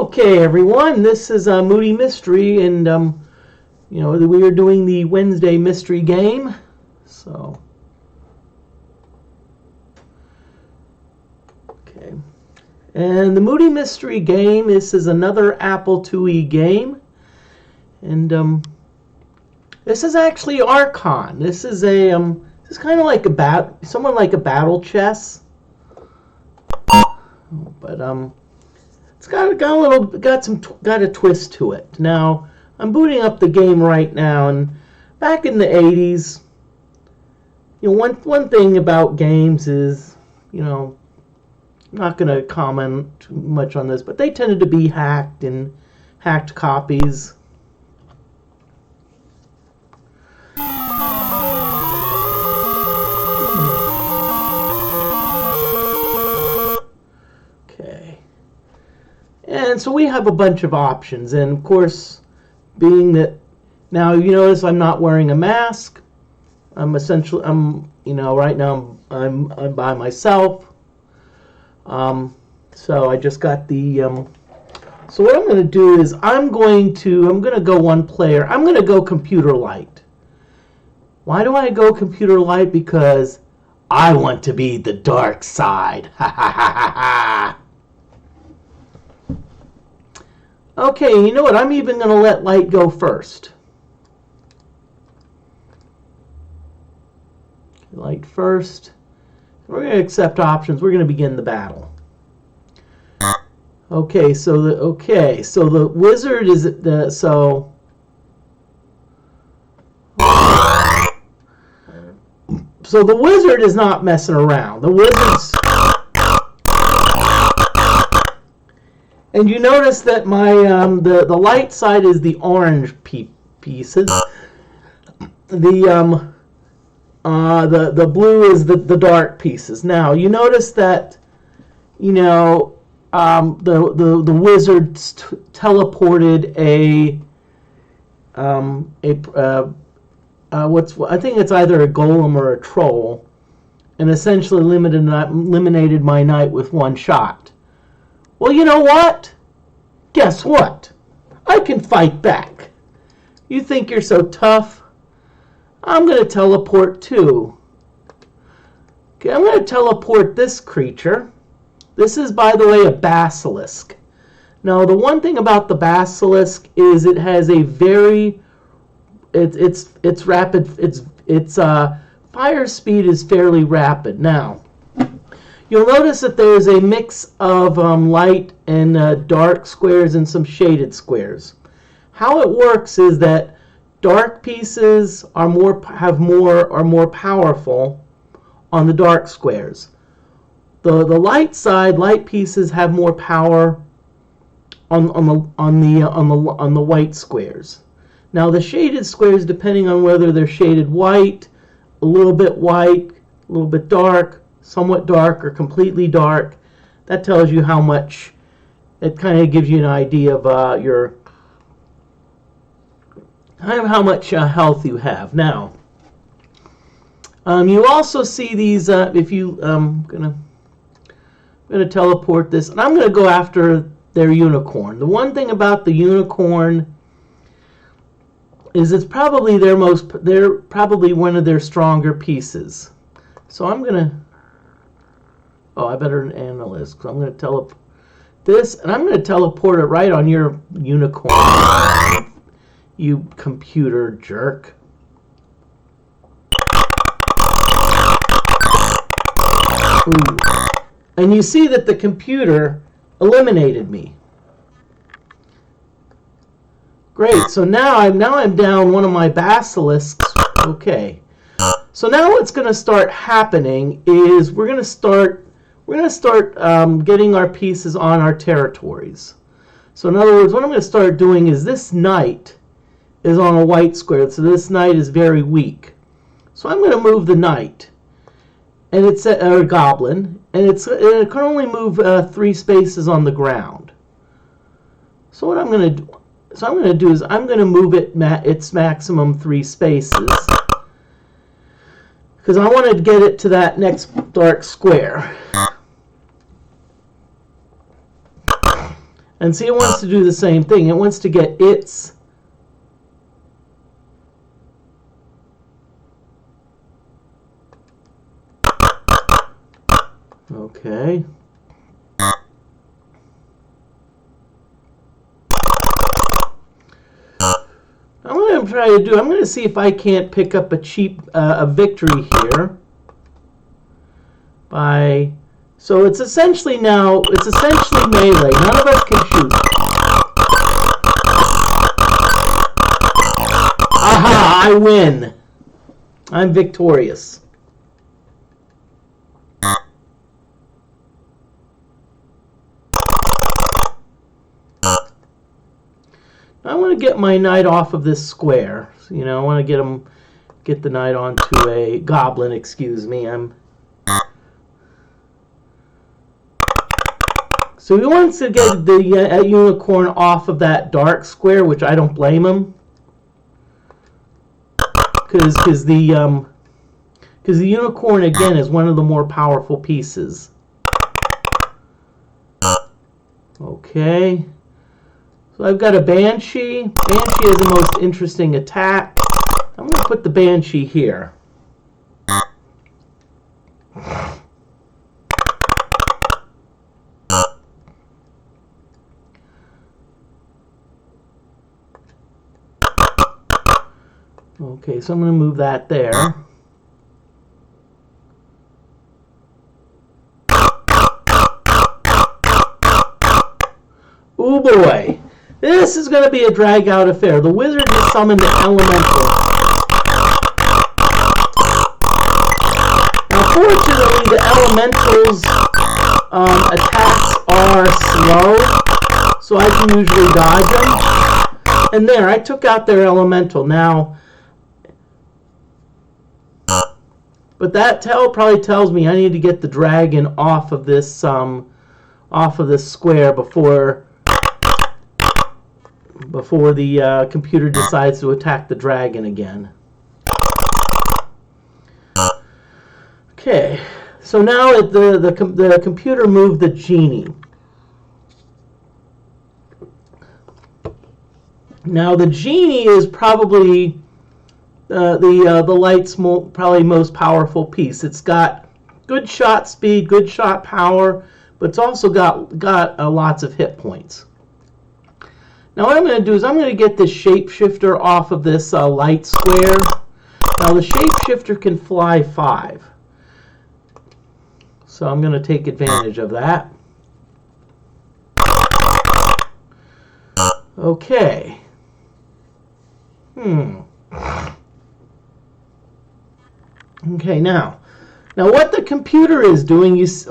Okay, everyone, this is Moody Mystery, and we are doing the Wednesday mystery game. So, okay, and the Moody Mystery game. This is another Apple IIe game, and this is actually Archon. This is a this is kind of like somewhat like a battle chess, but it's got a twist to it. Now, I'm booting up the game right now, and back in the 80s, one thing about games is, I'm not going to comment too much on this, but they tended to be hacked and hacked copies. And so we have a bunch of options, and of course, being that now you notice I'm not wearing a mask. Right now I'm by myself. So I just got the. So what I'm going to do is I'm going to go one player. I'm going to go computer light. Why do I go computer light? Because I want to be the dark side. Ha ha ha ha ha. Okay, you know what? I'm even going to let light go first. Light first. We're going to accept options. We're going to begin the battle. Okay, so the wizard is the so. So the wizard is not messing around. The wizard's. And you notice that my the light side is the orange pieces. The blue is the dark pieces. Now you notice that the wizards teleported I think it's either a golem or a troll, and essentially eliminated my knight with one shot. Well, you know what? Guess what? I can fight back. You think you're so tough? I'm going to teleport too. Okay, I'm going to teleport this creature. This is, by the way, a basilisk. Now, the one thing about the basilisk is it has a very it's rapid. Its fire speed is fairly rapid. Now, you'll notice that there's a mix of light and dark squares and some shaded squares. How it works is that dark pieces are more powerful on the dark squares. The light side, light pieces have more power on the white squares. Now the shaded squares, depending on whether they're shaded white, a little bit dark, somewhat dark, or completely dark, that tells you how much. It kind of gives you an idea of how much health you have. Now, you also see these. If you, I'm gonna teleport this, and I'm gonna go after their unicorn. The one thing about the unicorn is it's probably they're probably one of their stronger pieces. So I'm gonna. Oh, I better analyze, because I'm going to teleport this, and I'm going to teleport it right on your unicorn, you computer jerk. Ooh. And you see that the computer eliminated me. Great, so now I'm down one of my basilisks. Okay. So now what's going to start happening is we're going to start getting our pieces on our territories. So in other words, what I'm going to start doing is this knight is on a white square, so this knight is very weak. So I'm going to move the knight, and it's a goblin, and it can only move 3 spaces on the ground. So what I'm going to do is I'm going to move it its maximum 3 spaces, because I want to get it to that next dark square. And see, it wants to do the same thing. It wants to get its... Okay. I'm going to try to do... I'm going to see if I can't pick up a cheap a victory here. By... So it's essentially now... It's essentially melee. None of us can shoot. Aha! I win. I'm victorious. I want to get my knight off of this square. So, you know, I want to get the knight onto a goblin. Excuse me. So he wants to get the unicorn off of that dark square, which I don't blame him, because the unicorn again is one of the more powerful pieces. Okay. So I've got a Banshee. Banshee is the most interesting attack. I'm going to put the Banshee here. Okay, so I'm going to move that there. Oh boy. This is going to be a drag-out affair. The wizard has summoned the elemental. Now, fortunately, the elemental's attacks are slow, so I can usually dodge them. And there, I took out their elemental. Now, but that probably tells me I need to get the dragon off of this square before the computer decides to attack the dragon again. Okay, so now the computer moved the genie. Now the genie is probably the light's probably most powerful piece. It's got good shot speed, good shot power, but it's also got lots of hit points. Now what I'm going to do is I'm going to get this shapeshifter off of this light square. Now the shapeshifter can fly 5. So I'm going to take advantage of that. Okay. Okay, now what the computer is doing, you see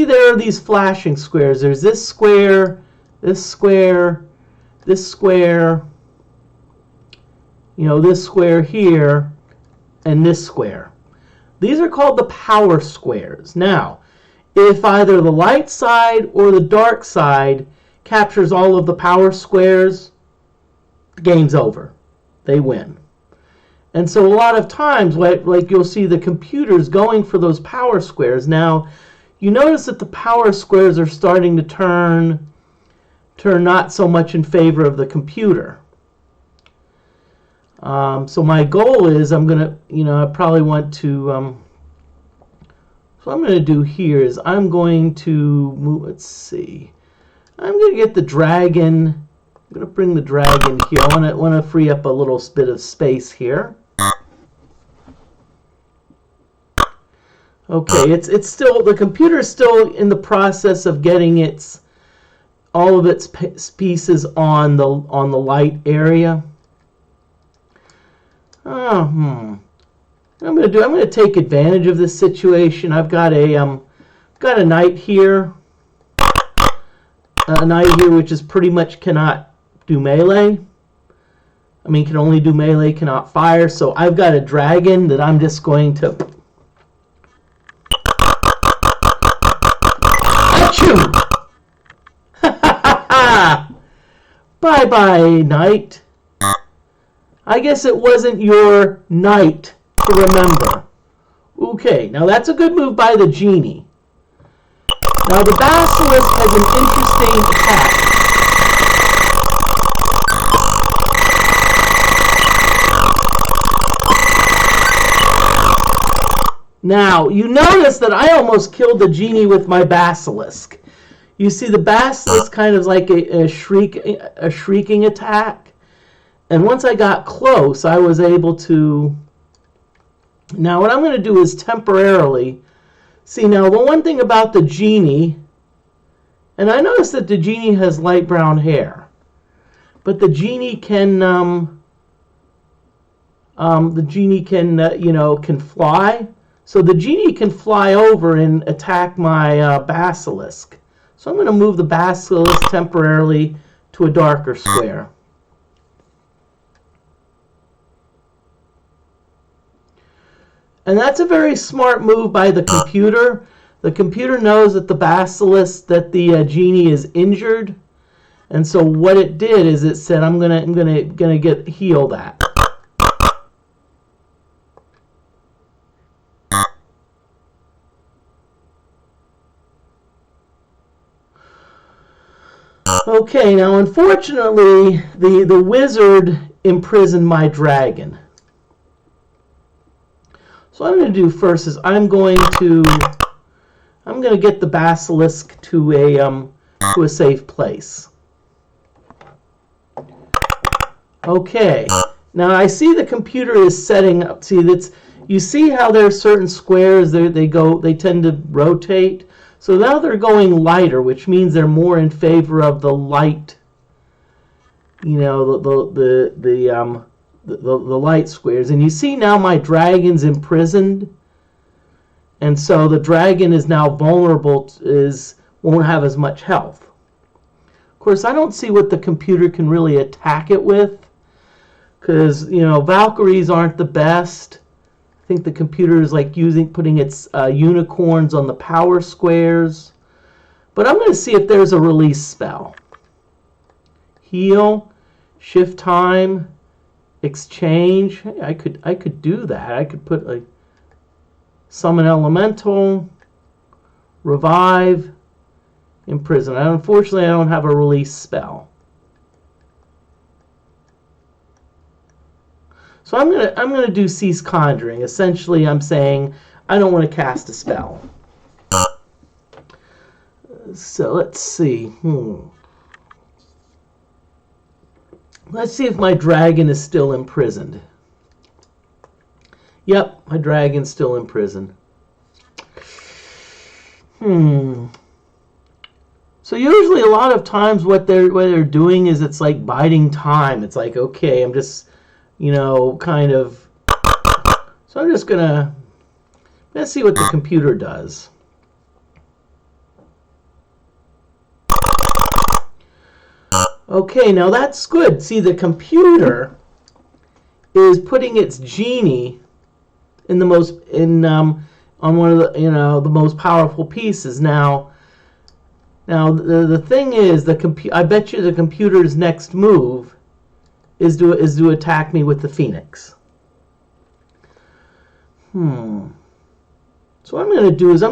there are these flashing squares. There's this square, this square, this square, this square here, and this square. These are called the power squares. Now, if either the light side or the dark side captures all of the power squares, the game's over. They win. And so a lot of times, like you'll see the computers going for those power squares. Now, you notice that the power squares are starting to turn not so much in favor of the computer. So my goal is I probably want to, so I'm going to do here is I'm going to move, let's see, I'm going to get the dragon, I'm going to bring the dragon here. I want to free up a little bit of space here. Okay, it's still, the computer is still in the process of getting all of its pieces on the light area. I'm going to take advantage of this situation. I've got a knight here. A knight here which is pretty much cannot do melee. I mean, can only do melee, cannot fire. So I've got a dragon that I'm just going to achoo! Bye-bye, knight. I guess it wasn't your night to remember. Okay, now that's a good move by the genie. Now the Basilisk has an interesting attack. Now, you notice that I almost killed the genie with my Basilisk. You see, the Basilisk kind of like a shrieking attack. And once I got close, I was able to... Now, what I'm going to do is temporarily... See, now, the one thing about the genie... And I noticed that the genie has light brown hair. But the genie can... can fly. So the genie can fly over and attack my Basilisk. So I'm going to move the Basilisk temporarily to a darker square. And that's a very smart move by the computer. The computer knows that the genie is injured. And so what it did is it said, I'm gonna heal that. Okay, now unfortunately, the wizard imprisoned my dragon. So what I'm going to do first is I'm going to get the Basilisk to a safe place. Okay, now I see the computer is setting up. See, you see how there are certain squares they tend to rotate. So now they're going lighter, which means they're more in favor of the light, the light squares. And you see now my dragon's imprisoned, and so the dragon is now vulnerable, won't have as much health. Of course, I don't see what the computer can really attack it with, because Valkyries aren't the best. I think the computer is like putting its unicorns on the power squares. But I'm going to see if there's a release spell. Heal, shift time, exchange. Hey, I could do that. I could put like summon elemental, revive, imprison. Unfortunately, I don't have a release spell. So I'm gonna do cease conjuring. Essentially, I'm saying I don't want to cast a spell. So let's see. Let's see if my dragon is still imprisoned. Yep, my dragon's still imprisoned. So usually, a lot of times, what they're doing is it's like biding time. It's like, okay, I'm just kind of. So I'm just let's see what the computer does. Okay, now that's good. See, the computer is putting its genie on one of the most powerful pieces. Now the thing is, I bet you the computer's next move is to attack me with the Phoenix. So what I'm going to do is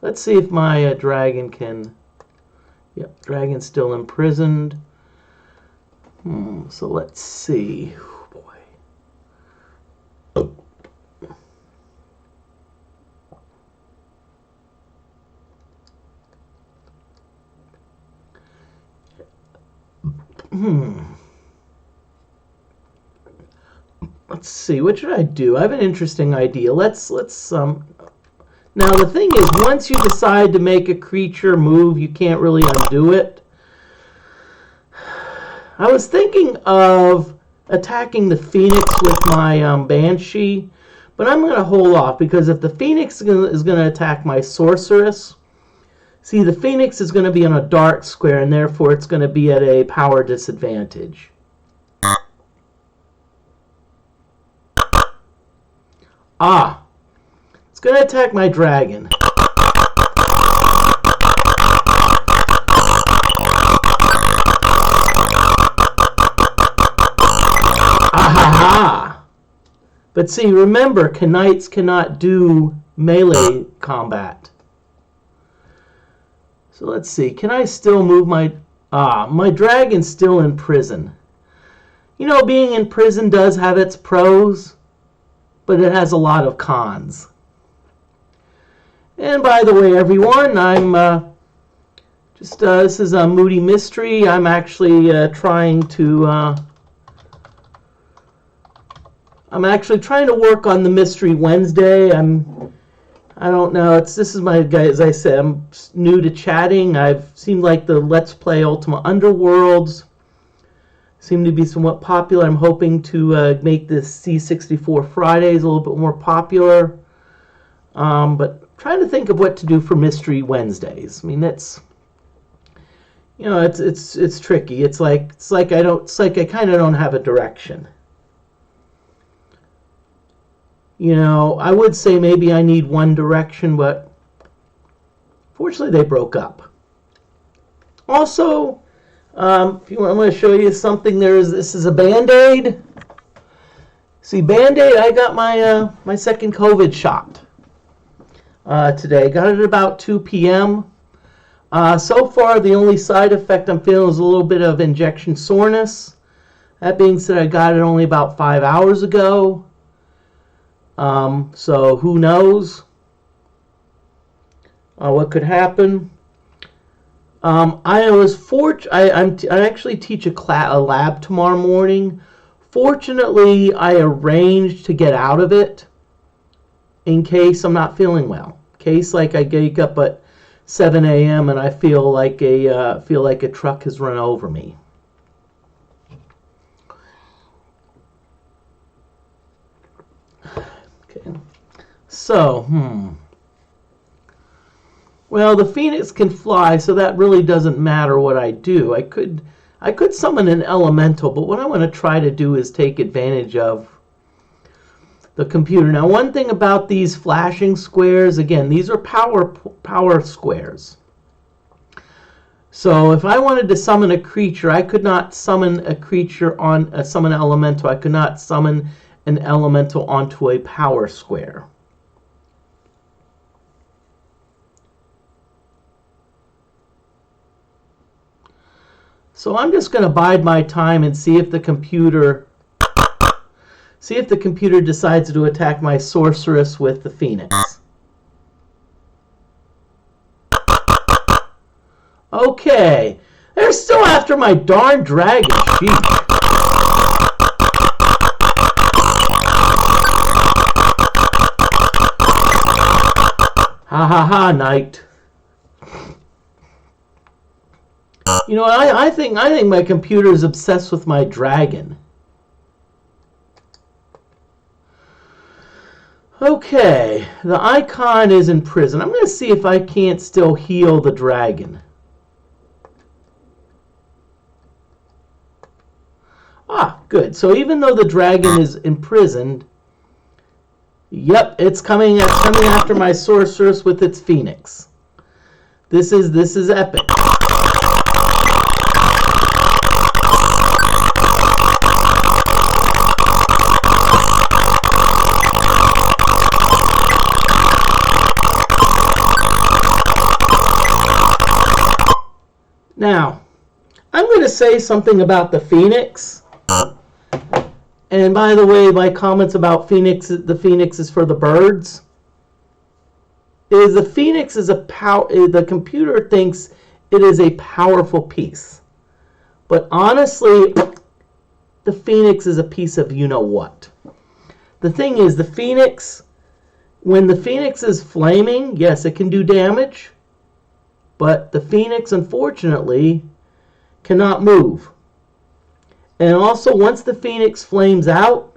let's see if my dragon can. Yep, dragon's still imprisoned. So let's see. Oh, boy. Let's see. What should I do? I have an interesting idea. Let's Now the thing is, once you decide to make a creature move, you can't really undo it. I was thinking of attacking the Phoenix with my Banshee, but I'm going to hold off, because if the Phoenix is going to attack my Sorceress, see, the Phoenix is going to be on a dark square, and therefore it's going to be at a power disadvantage. It's going to attack my dragon. But see, remember, Knights cannot do melee combat. So let's see. Can I still move my... my dragon's still in prison. You know, being in prison does have its pros, but it has a lot of cons. And by the way, everyone, I'm this is a Moody Mystery. I'm actually trying to work on the Mystery Wednesday. I don't know. This is my guy. As I said, I'm new to chatting. I've seemed like the Let's Play Ultima Underworlds seem to be somewhat popular. I'm hoping to make this C64 Fridays a little bit more popular. But trying to think of what to do for Mystery Wednesdays. I mean, that's, you know, it's tricky. It's like I kind of don't have a direction. You know, I would say maybe I need one direction, but fortunately they broke up. Also, if you want, I'm going to show you something. This is a Band-Aid. See, Band-Aid, I got my second COVID shot today. Got it at about 2 p.m. So far, the only side effect I'm feeling is a little bit of injection soreness. That being said, I got it only about 5 hours ago. So who knows what could happen. I actually teach a lab tomorrow morning. Fortunately, I arranged to get out of it in case I'm not feeling well. In case like I wake up at 7 a.m. and I feel like a truck has run over me. Okay. So, well, the Phoenix can fly, so that really doesn't matter what I do. I could summon an elemental, but what I want to try to do is take advantage of the computer. Now, one thing about these flashing squares, again, these are power squares. So if I wanted to summon a creature, I could not summon a creature on summon an elemental. I could not summon an elemental onto a power square. So I'm just going to bide my time and see if the computer decides to attack my sorceress with the Phoenix. Okay, they're still after my darn dragon. Jeez. Ha ha ha, knight. You know, I think my computer is obsessed with my dragon. Okay, the icon is in prison. I'm going to see if I can't still heal the dragon. Ah, good. So even though the dragon is imprisoned, yep, it's coming after my sorceress with its Phoenix. This is epic. Now, I'm going to say something about the Phoenix. And by the way, my comments about Phoenix, the Phoenix is for the birds. The Phoenix is the computer thinks it is a powerful piece. But honestly, the Phoenix is a piece of you-know-what. The thing is, the Phoenix, when the Phoenix is flaming, yes, it can do damage. But the Phoenix, unfortunately, cannot move. And also, once the Phoenix flames out,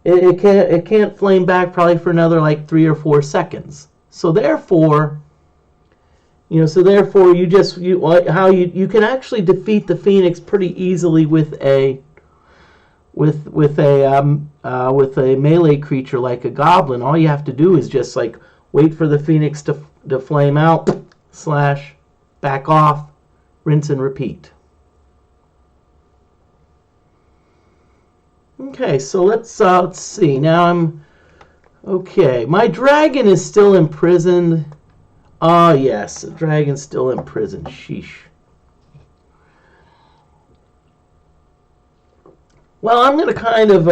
it can't flame back probably for another like 3 or 4 seconds. So therefore, you can actually defeat the Phoenix pretty easily with a melee creature like a goblin. All you have to do is just like wait for the Phoenix to flame out. / back off, rinse and repeat. Okay, so let's see. Now Okay, my dragon is still imprisoned. Ah, yes, the dragon's still imprisoned. Sheesh. Well, I'm gonna kind of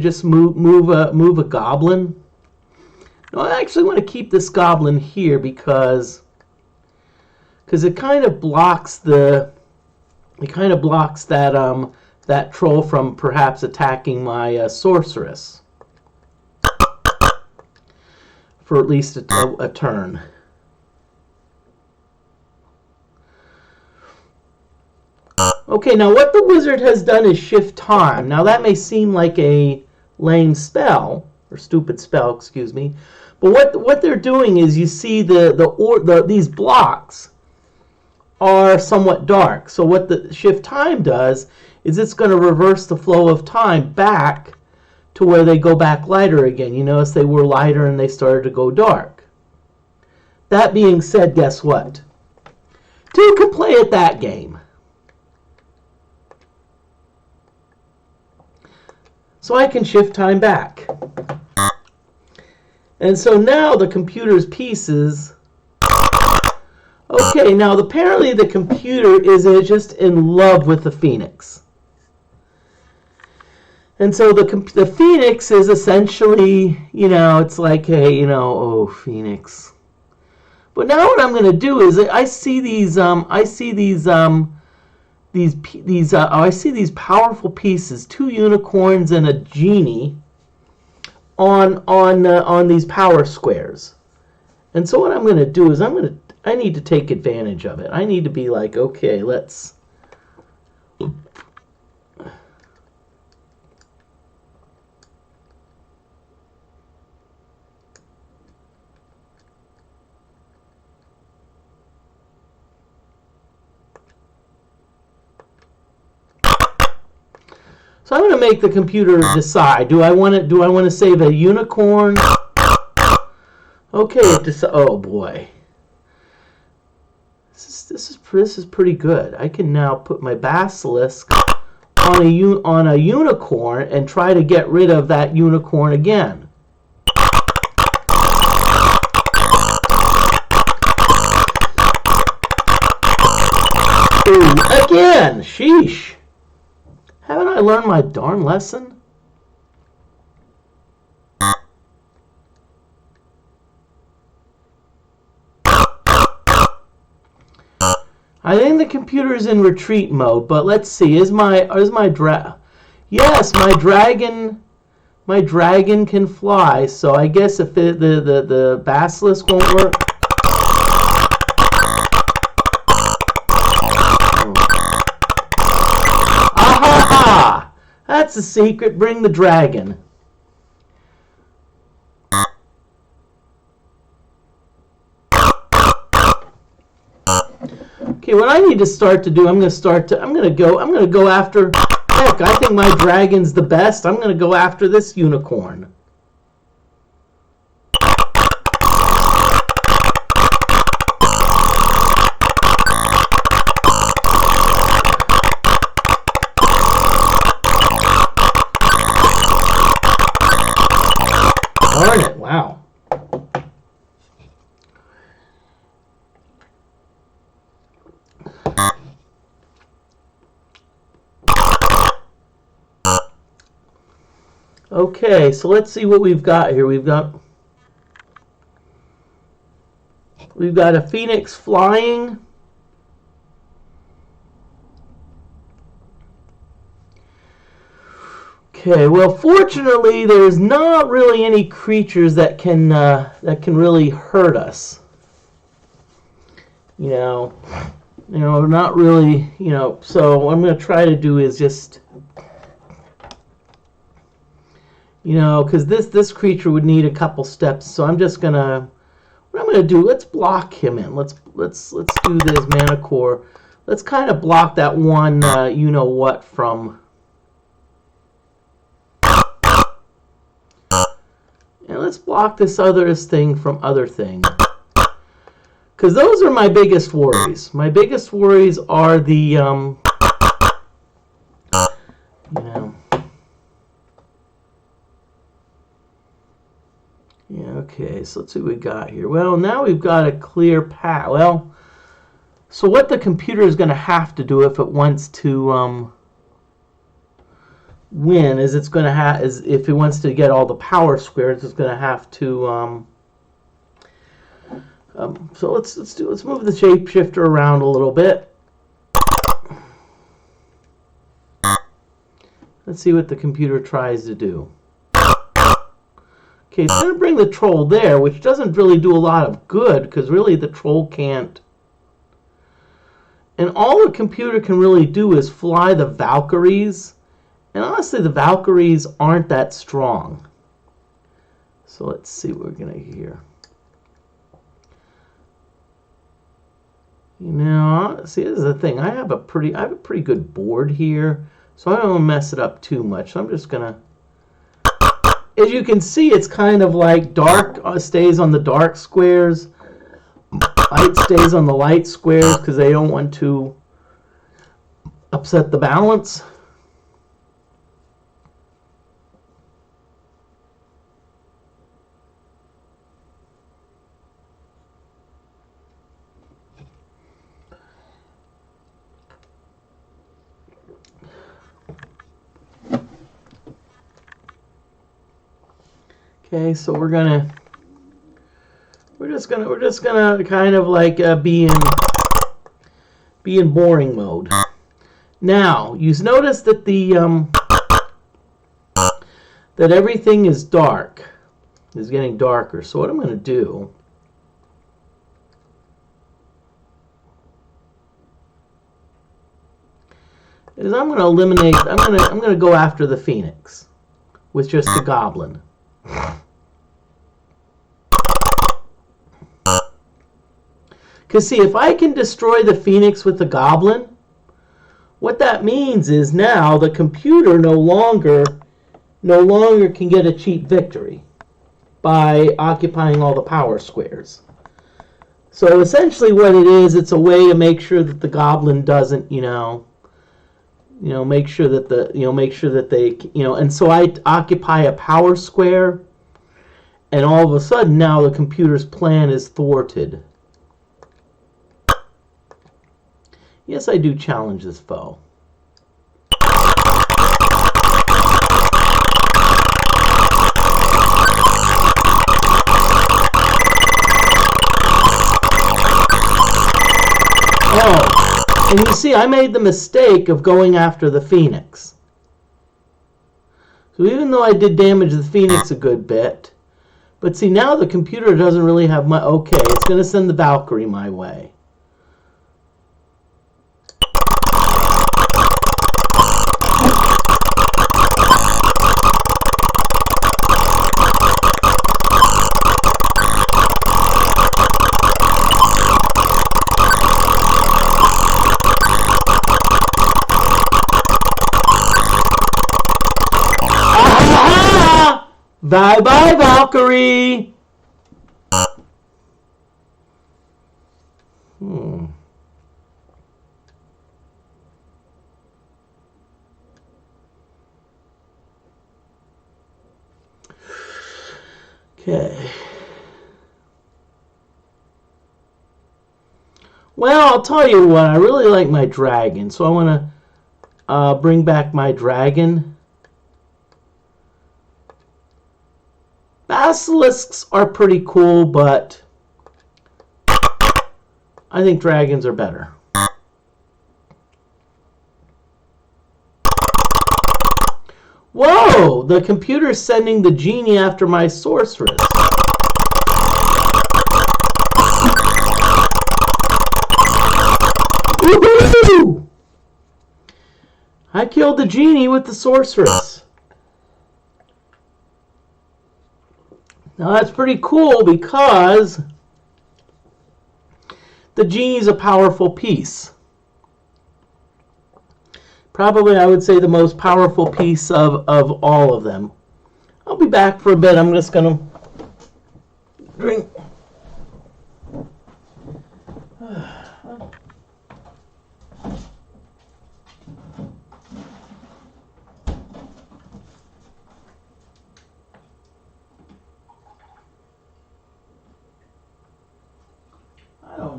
just move a goblin. No, I actually want to keep this goblin here because it kind of blocks that that troll from perhaps attacking my sorceress for at least a turn. Okay, now what the wizard has done is shift time. Now that may seem like a lame spell, or stupid spell, excuse me, but what they're doing is, you see these blocks are somewhat dark. So what the shift time does is it's going to reverse the flow of time back to where they go back lighter again. You notice they were lighter and they started to go dark. That being said, guess what? Two can play at that game. So I can shift time back. And so now the computer's pieces... Okay, now apparently the computer is just in love with the Phoenix. And so the Phoenix is essentially, it's like, hey, oh, Phoenix. But now what I'm going to do is I see these powerful pieces, 2 unicorns and a genie on these power squares. And so what I'm going to do is I need to take advantage of it. I need to be like, okay, let's... So I'm going to make the computer decide. Do I want to save a unicorn? Okay, oh boy. This is pretty good. I can now put my basilisk on a unicorn and try to get rid of that unicorn again. Ooh, again! Sheesh! Haven't I learned my darn lesson? I think the computer is in retreat mode, but let's see. Yes, my dragon can fly. So I guess if the basilisk won't work. Ah! That's the secret. Bring the dragon. Okay, what I need to start to do, I'm going to go after, heck, I think my dragon's the best. I'm going to go after this unicorn. Darn it, wow. Okay, so let's see what we've got here. We've got a phoenix flying. Okay, well, fortunately, there's not really any creatures that can really hurt us. Not really. So what I'm going to try to do is just. Because this creature would need a couple steps, so I'm just gonna. What I'm gonna do? Let's block him in. Let's do this mana core. Let's kind of block that one. What from. And let's block this other thing from other thing. Because those are my biggest worries. My biggest worries are the Okay, so let's see what we got here. Well, now we've got a clear path. Well, so what the computer is going to have to do if it wants to win is it's going to have is if it wants to get all the power squares, it's going to have to. So let's move the shapeshifter around a little bit. Let's see what the computer tries to do. Okay, it's going to bring the troll there, which doesn't really do a lot of good, because really the troll can't. And all the computer can really do is fly the Valkyries. And honestly, the Valkyries aren't that strong. So let's see what we're going to hear. You know, see, this is the thing. I have a pretty good board here, so I don't want to mess it up too much. So I'm just going to. As you can see, it's kind of like dark stays on the dark squares, light stays on the light squares because they don't want to upset the balance. Okay, so we're just gonna kind of like be in boring mode. Now you notice that that everything is dark, is getting darker. So what I'm gonna do is I'm gonna eliminate. I'm gonna go after the Phoenix with just the Goblin. Because see, if I can destroy the Phoenix with the Goblin, what that means is now the computer no longer can get a cheap victory by occupying all the power squares. So essentially what it is, it's a way to make sure that the Goblin doesn't, make sure that they, and so I occupy a power square, and all of a sudden now the computer's plan is thwarted. Yes, I do challenge this foe. Oh, and you see, I made the mistake of going after the Phoenix. So even though I did damage the Phoenix a good bit, but see, now the computer doesn't really have my... Okay, it's going to send the Valkyrie my way. Bye-bye, Valkyrie! Okay. Well, I'll tell you what, I really like my dragon, so I want to bring back my dragon. Basilisks are pretty cool, but I think dragons are better. Whoa! The computer's sending the genie after my sorceress. Woohoo! I killed the genie with the sorceress. Now that's pretty cool because the genie's a powerful piece. Probably, I would say, the most powerful piece of all of them. I'll be back for a bit. I'm just going to drink.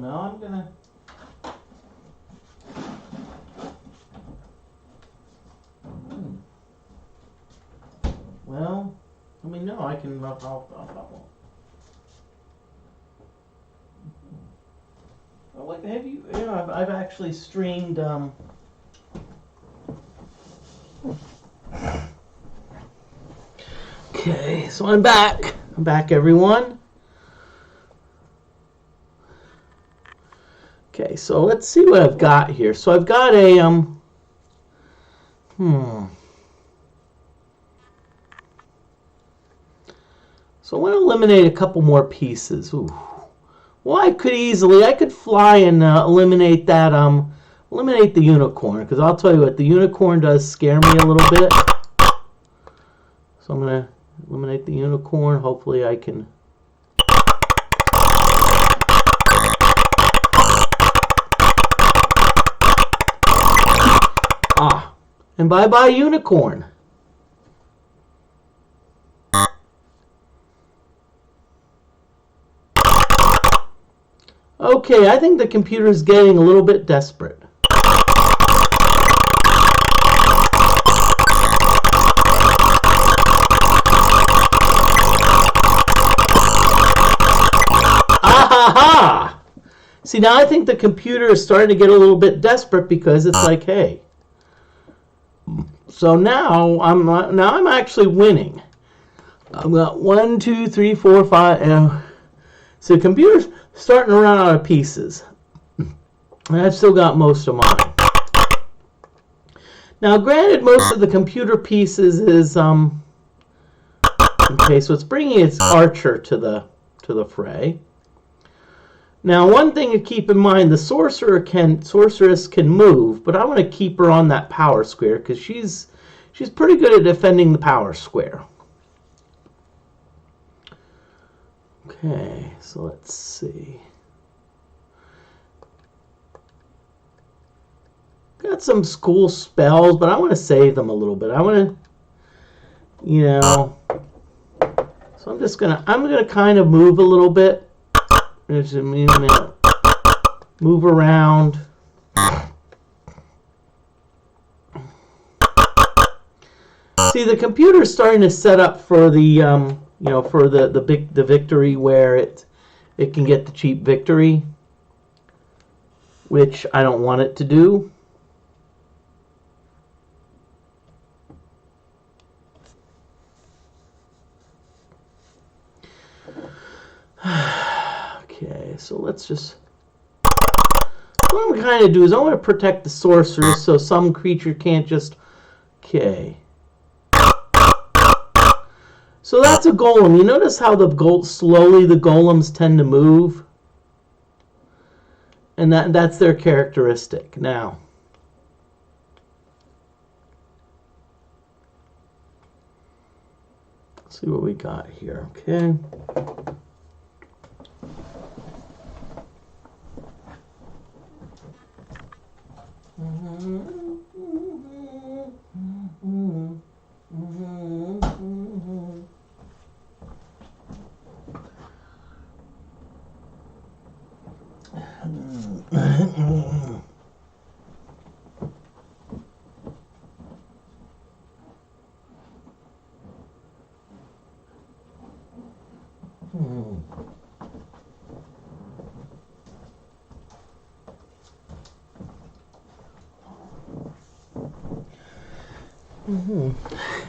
now I'm gonna. Well, I mean, no, I can. Like, have you? You know, I've actually streamed. Okay, so I'm back. I'm back, everyone. Okay, so let's see what I've got here. So I've got a So I want to eliminate a couple more pieces. Ooh. Well, I could fly and eliminate that, eliminate the unicorn, because I'll tell you what, the unicorn does scare me a little bit. So I'm going to eliminate the unicorn. Hopefully I can. And bye-bye unicorn. Okay, I think the computer is getting a little bit desperate. Aha! See, now I think the computer is starting to get a little bit desperate because it's like, hey. So now I'm actually winning. I've got 1, 2, 3, 4, 5. So the computer's starting to run out of pieces. And I've still got most of mine. Now, granted, most of the computer pieces is okay. So it's bringing its archer to the fray. Now, one thing to keep in mind: the sorceress can move, but I want to keep her on that power square because she's pretty good at defending the power square. Okay, so let's see. Got some cool spells, but I want to save them a little bit. I want to, you know. So I'm gonna kind of move a little bit. Just a minute. Move around. See, the computer's starting to set up for the for the victory where it can get the cheap victory, which I don't want it to do. Okay, so let's just. What I'm kind of do is I want to protect the sorceress so some creature can't just. Okay. So that's a golem. You notice how slowly the golems tend to move? And that's their characteristic. Now, let's see what we got here, okay?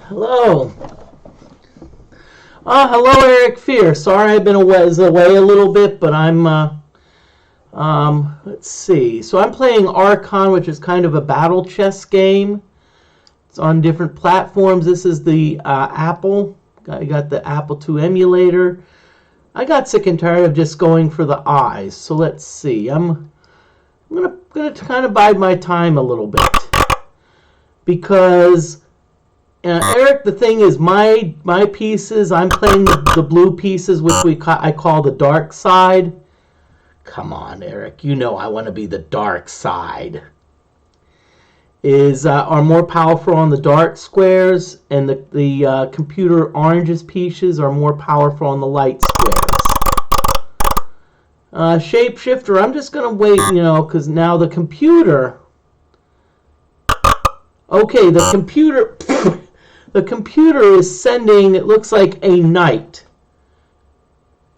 Hello. Hello, Eric Fear. Sorry I've been away a little bit, but I'm, let's see. So I'm playing Archon, which is kind of a battle chess game. It's on different platforms. This is the Apple. I got the Apple II emulator. I got sick and tired of just going for the eyes. So let's see. I'm gonna kind of bide my time a little bit because. Eric, the thing is, my pieces, I'm playing the blue pieces, which I call the dark side. Come on, Eric, you know I want to be the dark side. Are more powerful on the dark squares, and the computer oranges pieces are more powerful on the light squares. Shapeshifter, I'm just going to wait, you know, because now the computer... Okay, the computer... the computer is sending, it looks like, a knight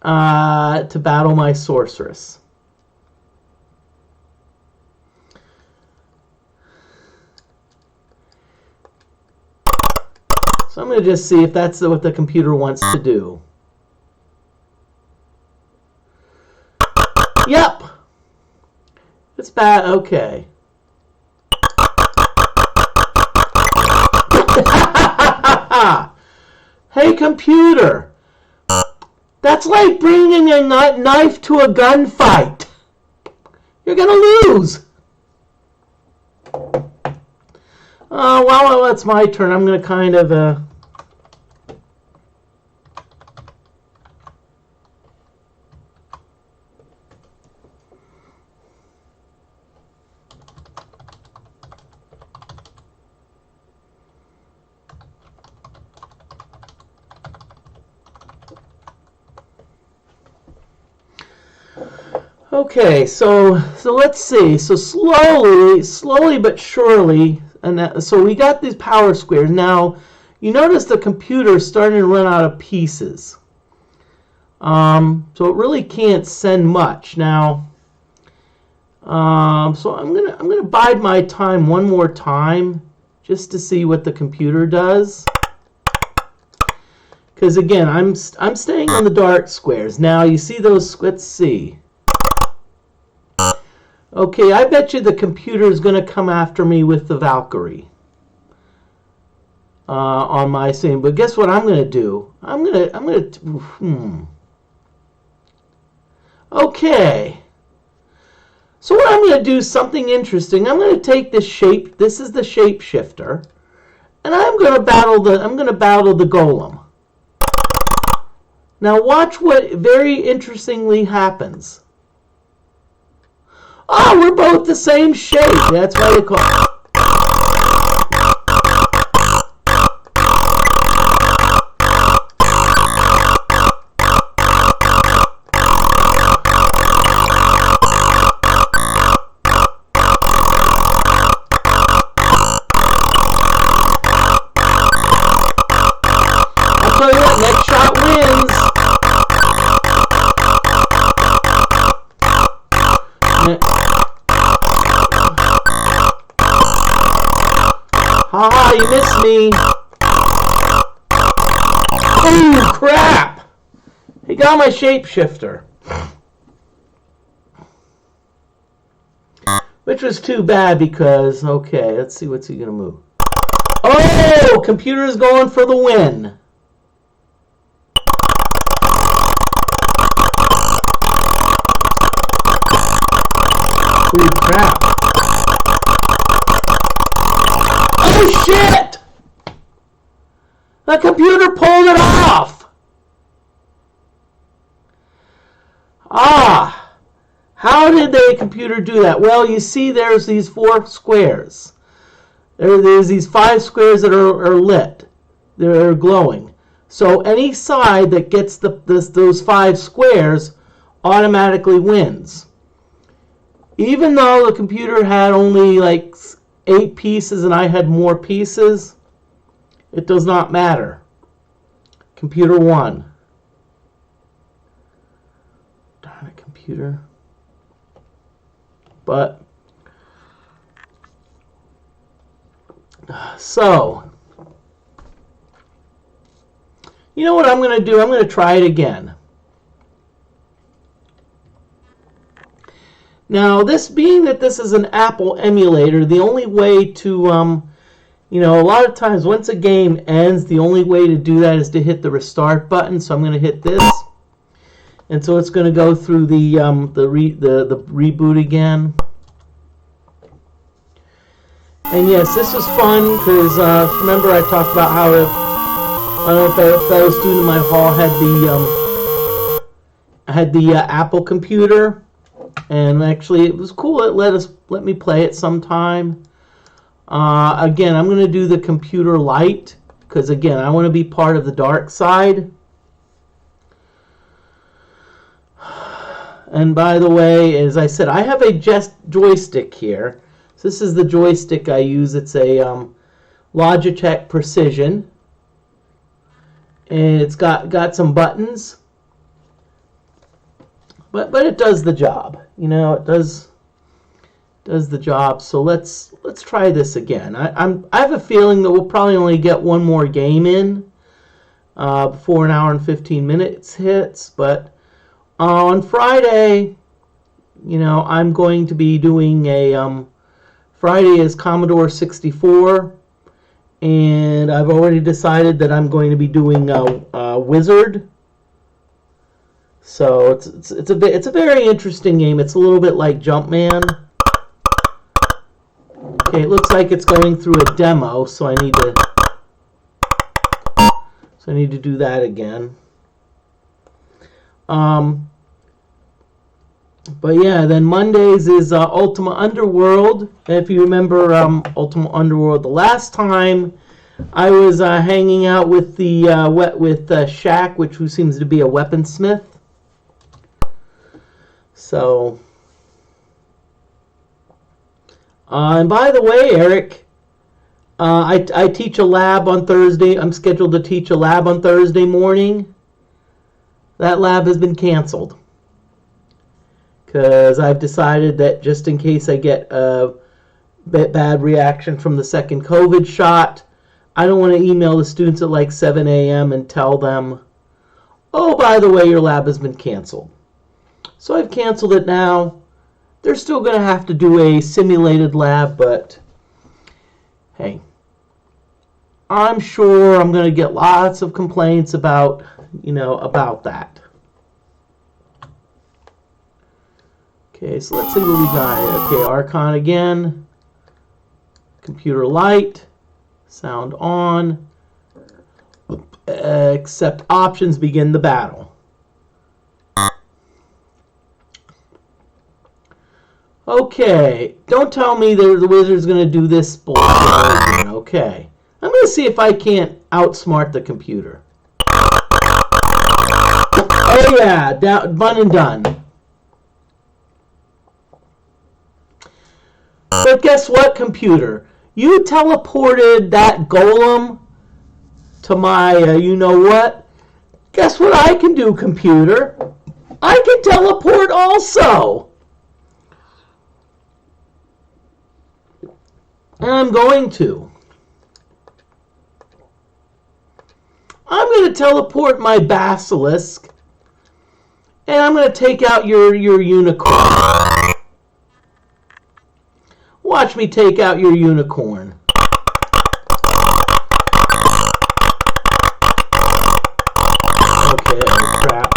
to battle my sorceress. So I'm going to just see if that's what the computer wants to do. Yep. It's bad. Okay. Hey, computer. That's like bringing a knife to a gunfight. You're going to lose. Well, it's my turn. I'm going to kind of... Okay, so let's see. So slowly but surely, so we got these power squares. Now, you notice the computer is starting to run out of pieces. So it really can't send much now. So I'm gonna bide my time one more time just to see what the computer does. Because again, I'm staying on the dark squares. Now you see those. Let's see. Okay, I bet you the computer is going to come after me with the Valkyrie on my scene. But guess what I'm going to do? Okay. So what I'm going to do is something interesting. I'm going to take this shape. This is the shapeshifter, and I'm going to battle the golem. Now watch what very interestingly happens. Oh, we're both the same shape. That's why they call it. I'll tell you what, next shot wins. Haha, you missed me. Oh, crap. He got my shapeshifter. Which was too bad because, okay, let's see what's he going to move. Oh, computer's going for the win. Holy crap. Oh, shit! The computer pulled it off! Ah! How did the computer do that? Well, you see there's these 4 squares. There's these 5 squares that are lit. They're glowing. So any side that gets those 5 squares automatically wins. Even though the computer had only like 8 pieces and I had more pieces, it does not matter. Computer won. Darn it, computer. But, so, you know what I'm going to do? I'm going to try it again. Now, this being that this is an Apple emulator, the only way to, you know, a lot of times once a game ends, the only way to do that is to hit the restart button. So I'm going to hit this, and so it's going to go through the reboot again. And yes, this was fun because remember I talked about how I don't know if that was student in my hall had the Apple computer. And actually, it was cool. It let me play it sometime. Again, I'm going to do the computer light because again, I want to be part of the dark side. And by the way, as I said, I have a joystick here. So this is the joystick I use. It's a Logitech Precision. And it's got some buttons. But it does the job. You know, it does the job. So let's try this again. I have a feeling that we'll probably only get one more game in before an hour and 15 minutes hits. But on Friday, you know, I'm going to be doing a Friday is Commodore 64, and I've already decided that I'm going to be doing a Wizard. So it's a very interesting game. It's a little bit like Jumpman. Okay, it looks like it's going through a demo, so I need to do that again. But yeah, then Mondays is Ultima Underworld. If you remember Ultima Underworld, the last time I was hanging out with the Shaq, who seems to be a weaponsmith. So, and by the way, Eric, I teach a lab on Thursday. I'm scheduled to teach a lab on Thursday morning. That lab has been canceled because I've decided that just in case I get a bad reaction from the second COVID shot, I don't want to email the students at like 7 a.m. and tell them, oh, by the way, your lab has been canceled. So I've canceled it now. They're still going to have to do a simulated lab, but hey, I'm sure I'm going to get lots of complaints about that. Okay, so let's see what we got. Okay, Archon again. Computer light. Sound on. Accept options, begin the battle. Okay, don't tell me that the wizard's going to do this bullshit. Okay, I'm going to see if I can't outsmart the computer. Oh yeah, done and done. But guess what, computer? You teleported that golem to my you-know-what. Guess what I can do, computer? I can teleport also. And I'm going to. I'm going to teleport my basilisk. And I'm going to take out your unicorn. Watch me take out your unicorn. Okay, oh crap.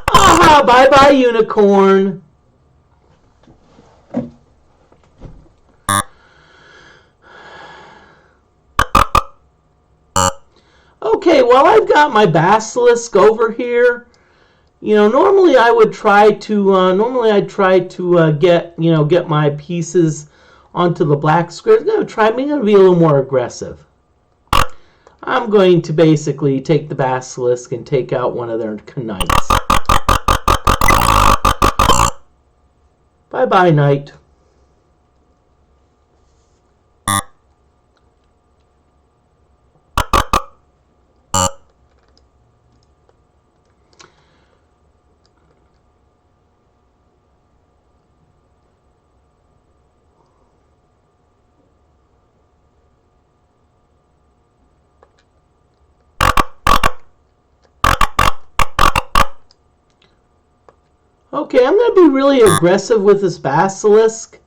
Aha, bye-bye, unicorn. Okay, well, I've got my basilisk over here. You know, normally I would try to get my pieces onto the black square. I'm going to be a little more aggressive. I'm going to basically take the basilisk and take out one of their knights. Bye-bye, knight. Okay, I'm going to be really aggressive with this basilisk.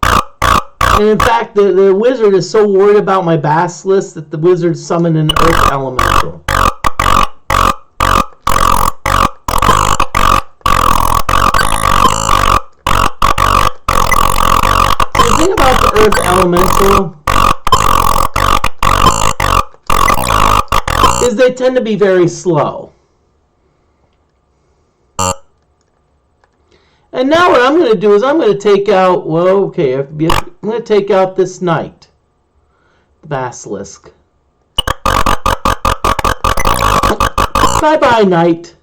And in fact, the wizard is so worried about my basilisk that the wizard summoned an earth elemental. The thing about the earth elemental is they tend to be very slow. And now what I'm going to do is I'm going to take out, I'm going to take out this knight, the basilisk. Bye-bye, night.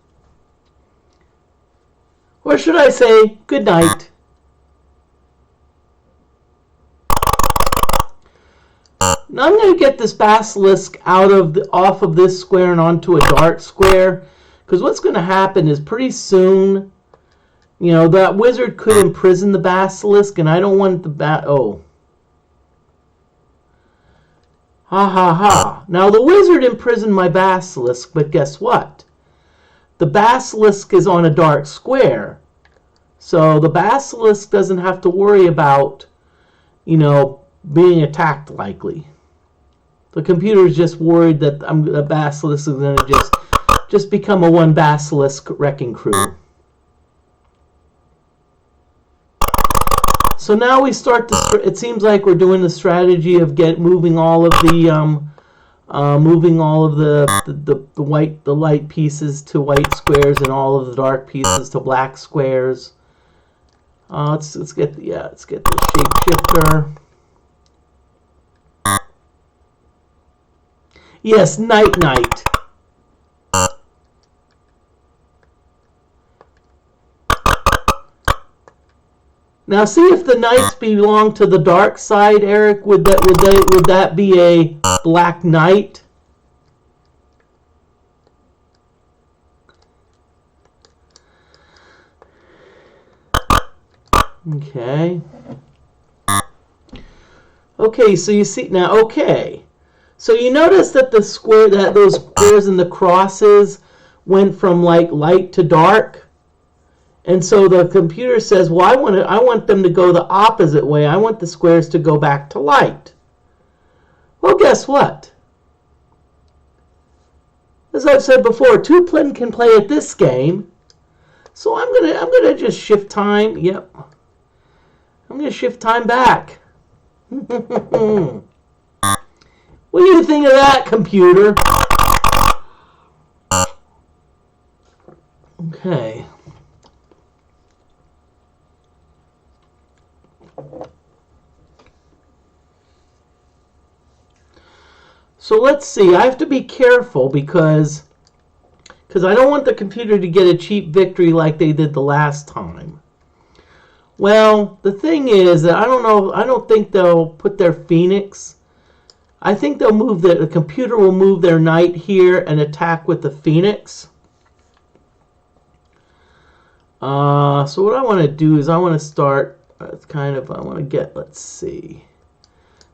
Or should I say, good night. Now I'm going to get this basilisk off of this square and onto a dark square. Because what's going to happen is pretty soon, you know, that wizard could imprison the basilisk, and I don't want the oh. Ha ha ha. Now the wizard imprisoned my basilisk, but guess what? The basilisk is on a dark square. So the basilisk doesn't have to worry about, you know, being attacked likely. The computer is just worried that the basilisk is going to just become a one basilisk wrecking crew. So now we start to. It seems like we're doing the strategy of moving all of the the light pieces to white squares and all of the dark pieces to black squares. Let's get the shapeshifter. Yes, night. Now see if the knights belong to the dark side, Eric. Would that be a black knight? Okay. Okay, so you see now. Okay, so you notice that those squares and the crosses went from like light to dark. And so the computer says, well, I want them to go the opposite way. I want the squares to go back to light. Well, guess what? As I've said before, two can play at this game. So I'm gonna just shift time. Yep. I'm gonna shift time back. What do you think of that, computer? Okay. So let's see. I have to be careful because I don't want the computer to get a cheap victory like they did the last time. Well, the thing is that I don't think they'll put their phoenix. I think they'll move the computer will move their knight here and attack with the phoenix. So what I want to do is I want to start let's see.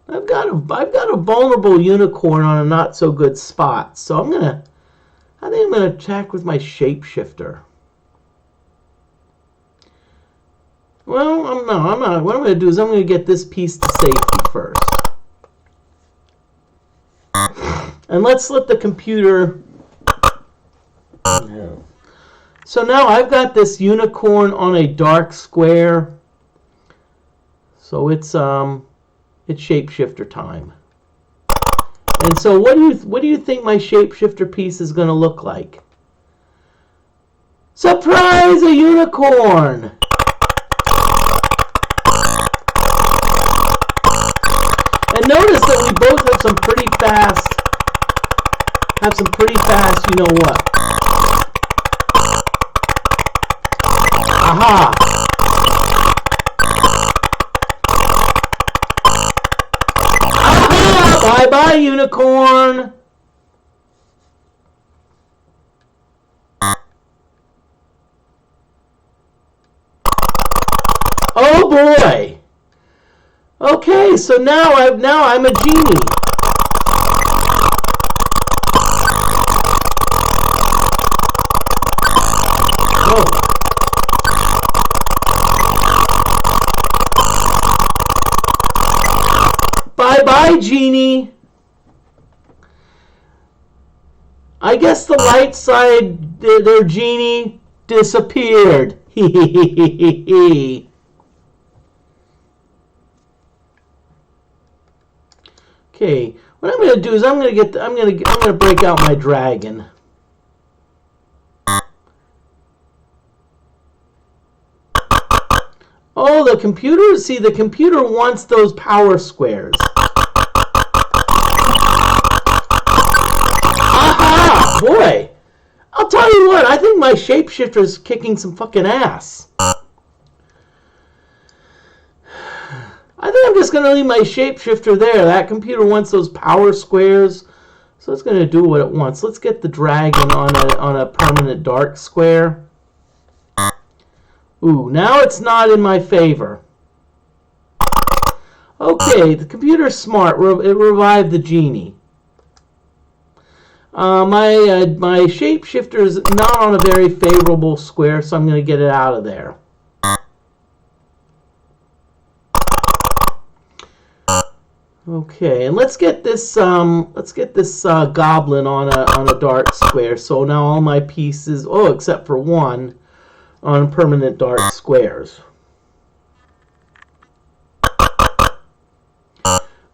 I've got a vulnerable unicorn on a not so good spot. So I think I'm gonna attack with my shapeshifter. Well, I'm not. What I'm gonna do is I'm gonna get this piece to safety first. And let's let the computer. So now I've got this unicorn on a dark square. So it's shapeshifter time. And so what do you think my shapeshifter piece is going to look like? Surprise, a unicorn! And notice that we both have some pretty fast, you know what? Aha! Bye-bye, unicorn! Oh boy! Okay, so now I'm a genie. Oh. Bye-bye, genie. I guess the light side, their genie disappeared. Okay, what I'm going to do is I'm going to break out my dragon. Oh, the computer wants those power squares. Aha! Boy, I'll tell you what, I think my shapeshifter's kicking some fucking ass. I think I'm just going to leave my shapeshifter there. That computer wants those power squares, so it's going to do what it wants. Let's get the dragon on a permanent dark square. Ooh, now it's not in my favor. Okay, the computer's smart. It revived the genie. My shapeshifter is not on a very favorable square, so I'm going to get it out of there. Okay, and let's get this goblin on a dark square. So now all my pieces, except for one, on permanent dark squares.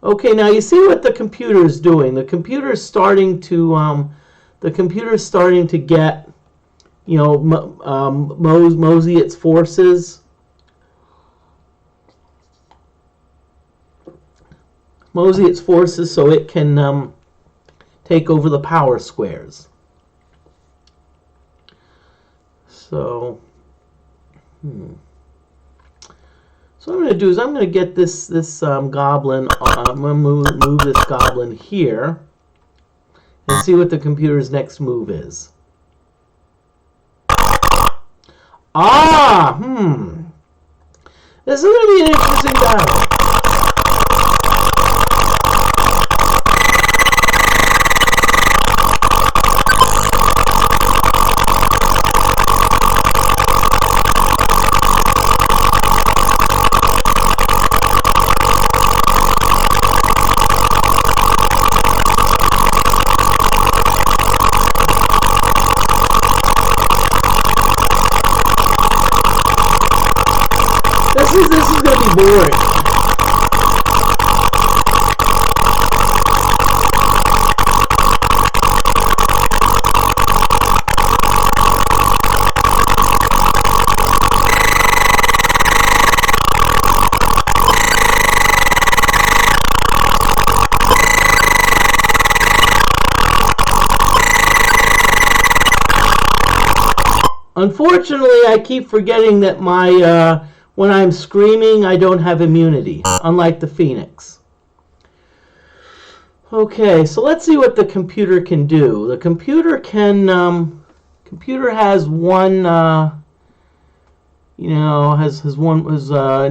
Okay, now you see what the computer is doing. The computer is starting to get, mosey its forces. Mosey its forces so it can take over the power squares. So, So what I'm going to do is I'm going to get this goblin. I'm going to move this goblin here and see what the computer's next move is. This is going to be an interesting battle. This is going to be boring. Unfortunately, I keep forgetting that when I'm screaming, I don't have immunity, unlike the Phoenix. Okay, so let's see what the computer can do. The computer has one,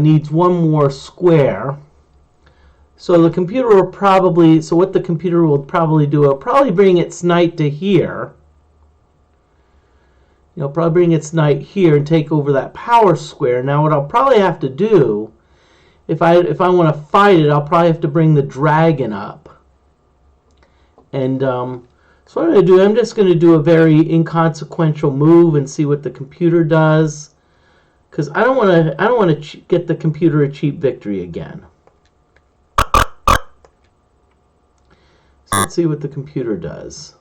needs one more square. So what the computer will probably do, it'll probably bring its knight to here. Probably bring its knight here and take over that power square. Now what I'll probably have to do, if I want to fight it, I'll probably have to bring the dragon up. And so what I'm going to do, I'm just going to do a very inconsequential move and see what the computer does, because I don't want to get the computer a cheap victory again. So let's see what the computer does.